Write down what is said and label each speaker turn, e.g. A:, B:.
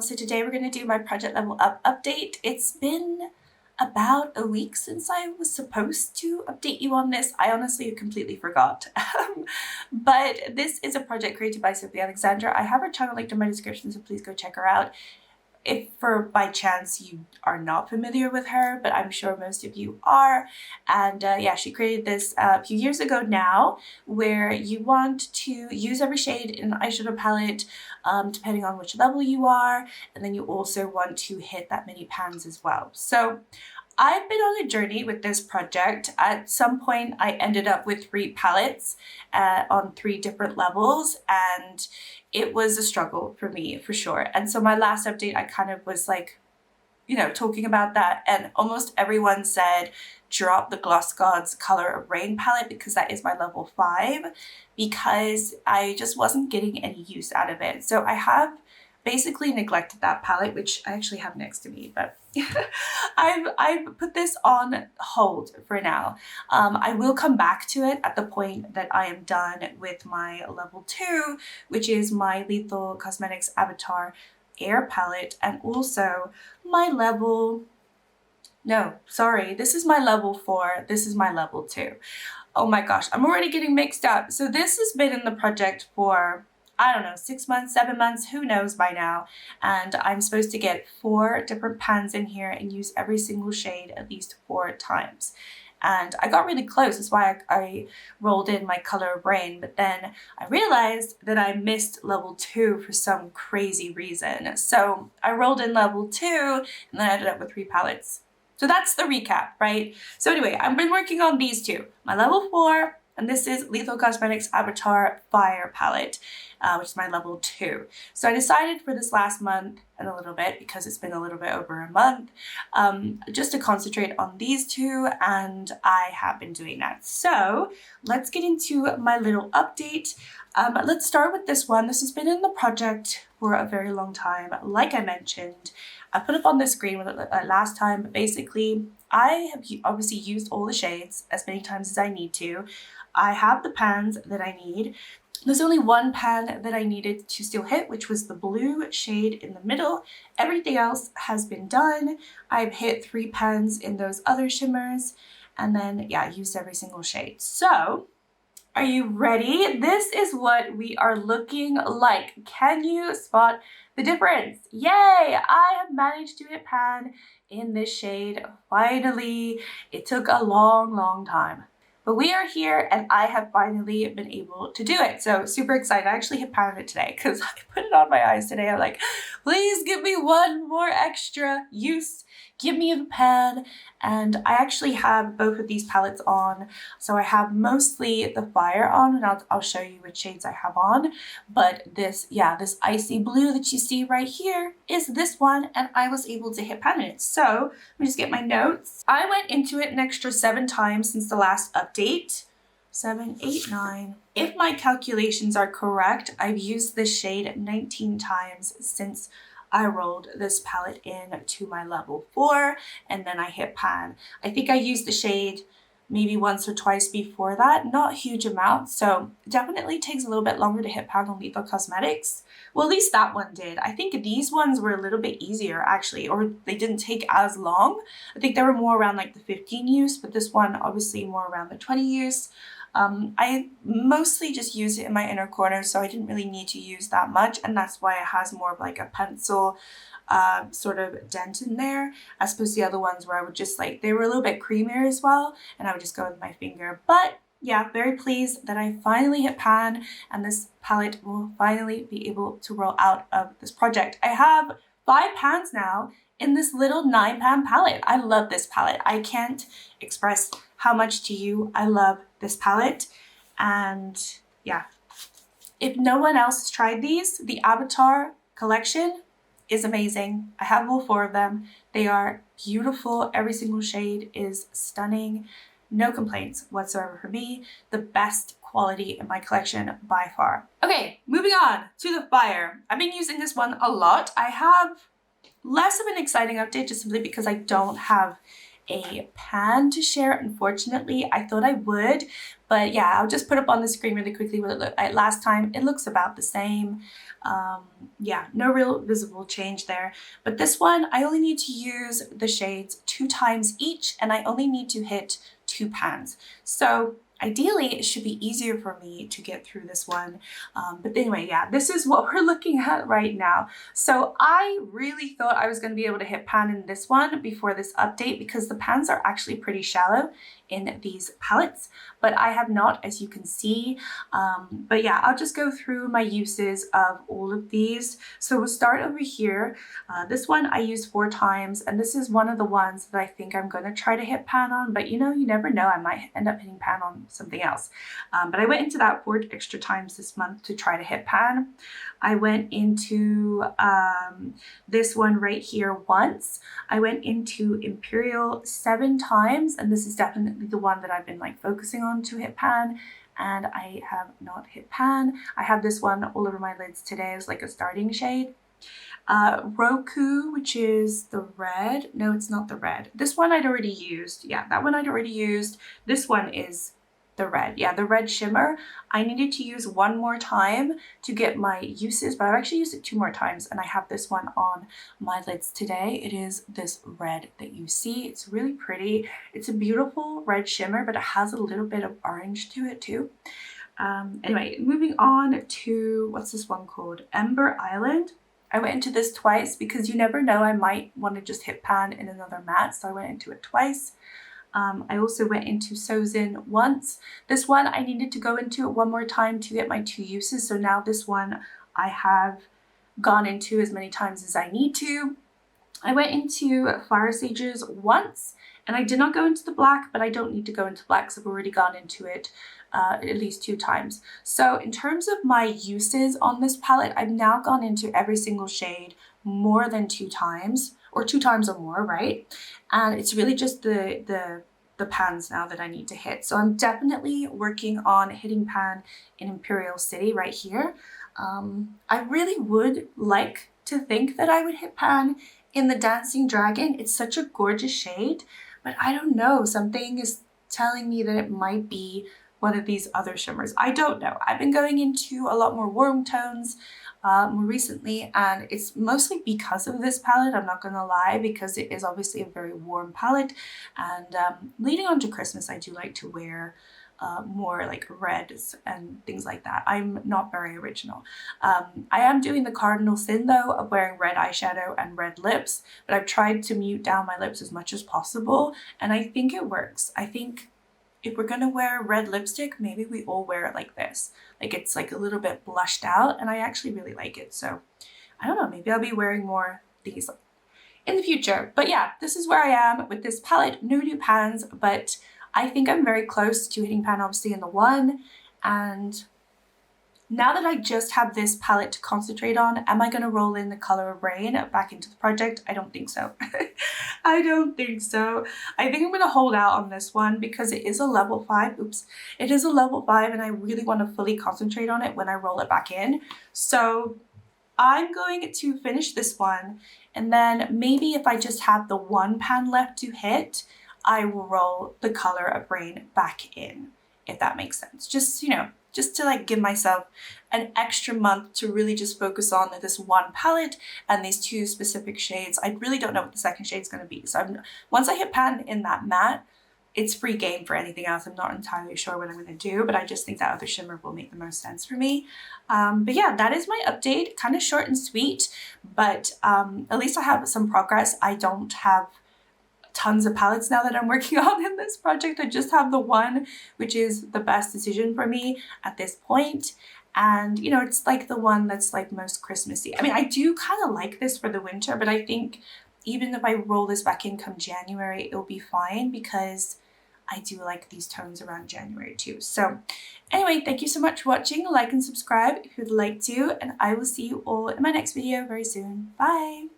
A: So today we're going to do my project level up update. It's been about a week since I was supposed to update you on this. I honestly completely forgot. But this is a project created by Sophie Alexandra. I have her channel linked in my description, so please go check her out. If by chance you are not familiar with her, but I'm sure most of you are. And yeah, she created this a few years ago now, where you want to use every shade in an eyeshadow palette, depending on which level you are. And then you also want to hit that many pans as well. So I've been on a journey with this project. At some point, I ended up with 3 palettes on 3 different levels, and it was a struggle for me, for sure. And so my last update, I kind of was like, you know, talking about that, and almost everyone said, drop the Gloss Gods Color of Rain palette because that is my level 5, because I just wasn't getting any use out of it. So I have basically neglected that palette, which I actually have next to me, but I've put this on hold for now. I will come back to it at the point that I am done with my level 2, which is my Lethal Cosmetics Avatar Air palette, and also my level, no, sorry, this is my level 4, this is my level 2. Oh my gosh, I'm already getting mixed up. So this has been in the project for, I don't know, 6 months, 7 months, who knows by now. And I'm supposed to get 4 different pans in here and use every single shade at least 4 times. And I got really close, that's why I rolled in my Color of Rain, but then I realized that I missed level 2 for some crazy reason. So I rolled in level 2 and then I ended up with 3 palettes. So that's the recap, right? So anyway, I've been working on these 2, my level 4, and this is Lethal Cosmetics Avatar Fire palette, which is my level 2. So I decided for this last month and a little bit, because it's been a little bit over a month, just to concentrate on these 2, and I have been doing that. So let's get into my little update. Let's start with this one. This has been in the project for a very long time. Like I mentioned, I put up on the screen with it last time, but basically I have obviously used all the shades as many times as I need to. I have the pans that I need. There's only one pan that I needed to still hit, which was the blue shade in the middle. Everything else has been done. I've hit 3 pans in those other shimmers, and then yeah, used every single shade. So are you ready? This is what we are looking like. Can you spot the difference? Yay! I have managed to hit pan in this shade. Finally, it took a long time. But we are here, and I have finally been able to do it. So super excited. I actually hit pan on it today because I put it on my eyes today. I'm like, please give me one more extra use. Give me the pan. And I actually have both of these palettes on. So I have mostly the Fire on, and I'll show you which shades I have on. But this, yeah, this icy blue that you see right here is this one, and I was able to hit pan in it. So let me just get my notes. I went into it an extra 7 times since the last update. 7, 8, 9. If my calculations are correct, I've used this shade 19 times since I rolled this palette in to my level 4, and then I hit pan. I think I used the shade maybe once or twice before that, not huge amounts, so it definitely takes a little bit longer to hit pan on Lethal Cosmetics. Well, at least that one did. I think these ones were a little bit easier actually, or they didn't take as long. I think they were more around like the 15 use, but this one obviously more around the 20 use. I mostly just use it in my inner corner, so I didn't really need to use that much, and that's why it has more of like a pencil sort of dent in there, as opposed to the other ones where I would just like, they were a little bit creamier as well, and I would just go with my finger. But yeah, very pleased that I finally hit pan, and this palette will finally be able to roll out of this project. I have 5 pans now in this little 9-pan palette. I love this palette. I can't express how much to you I love this palette. And yeah, if no one else has tried these, the Avatar collection is amazing. I have all 4 of them. They are beautiful. Every single shade is stunning. No complaints whatsoever for me. The best quality in my collection by far. Okay, moving on to the Fire. I've been using this one a lot. I have less of an exciting update just simply because I don't have a pan to share, unfortunately. I thought I would, But yeah, I'll just put up on the screen really quickly what it looked like last time. It looks about the same. Yeah, no real visible change there. But this one, I only need to use the shades 2 times each, and I only need to hit 2 pans. So ideally, it should be easier for me to get through this one. But anyway, yeah, this is what we're looking at right now. So I really thought I was going to be able to hit pan in this one before this update because the pans are actually pretty shallow in these palettes, but I have not, as you can see. But yeah, I'll just go through my uses of all of these. So we'll start over here. This one I used 4 times, and this is one of the ones that I think I'm going to try to hit pan on, but you know, you never know, I might end up hitting pan on something else. But I went into that 4 extra times this month to try to hit pan. I went into this one right here once. I went into Imperial 7 times, and this is definitely the one that I've been like focusing on to hit pan, and I have not hit pan. I have this one all over my lids today as like a starting shade. Roku, which is the red. No, it's not the red. This one I'd already used. Yeah, that one I'd already used. This one is the red. Yeah, the red shimmer. I needed to use 1 more time to get my uses, but I've actually used it 2 more times, and I have this one on my lids today. It is this red that you see. It's really pretty. It's a beautiful red shimmer, but it has a little bit of orange to it too. Anyway, moving on to, what's this one called? Ember Island. I went into this twice because you never know, I might want to just hit pan in another matte, so I went into it twice. I also went into Sozin once. This one I needed to go into it 1 more time to get my 2 uses, so now this one I have gone into as many times as I need to. I went into Fire Sages once, and I did not go into the black, but I don't need to go into black because I've already gone into it at least 2 times. So in terms of my uses on this palette, I've now gone into every single shade more than 2 times, or 2 times or more, right? And it's really just the pans now that I need to hit. So I'm definitely working on hitting pan in Imperial City right here. I really would like to think that I would hit pan in the Dancing Dragon. It's such a gorgeous shade, but I don't know, something is telling me that it might be one of these other shimmers. I don't know. I've been going into a lot more warm tones more recently, and it's mostly because of this palette, I'm not gonna lie, because it is obviously a very warm palette, and leading on to Christmas I do like to wear more like reds and things like that. I'm not very original. I am doing the cardinal sin though of wearing red eyeshadow and red lips, but I've tried to mute down my lips as much as possible, and I think it works. I think if we're gonna wear red lipstick, maybe we all wear it like this. Like it's like a little bit blushed out, and I actually really like it. So I don't know, maybe I'll be wearing more these in the future. But yeah, this is where I am with this palette. No new pans, but I think I'm very close to hitting pan obviously in the 1. And now that I just have this palette to concentrate on, am I going to roll in the color of Rain back into the project? I don't think so. I don't think so. I think I'm going to hold out on this one because it is a level 5. Oops. It is a level 5, and I really want to fully concentrate on it when I roll it back in. So I'm going to finish this one, and then maybe if I just have the 1 pan left to hit, I will roll the color of Rain back in, if that makes sense. Just, you know, just to like give myself an extra month to really just focus on this 1 palette and these 2 specific shades. I really don't know what the second shade is going to be. So once I hit pan in that matte, it's free game for anything else. I'm not entirely sure what I'm going to do, but I just think that other shimmer will make the most sense for me. But yeah, that is my update. Kind of short and sweet, but at least I have some progress. I don't have tons of palettes now that I'm working on in this project. I just have the 1, which is the best decision for me at this point. And you know, it's like the one that's like most Christmassy. I mean, I do kind of like this for the winter, but I think even if I roll this back in come January, it'll be fine because I do like these tones around January too. So anyway, thank you so much for watching. Like and subscribe if you'd like to, and I will see you all in my next video very soon. Bye!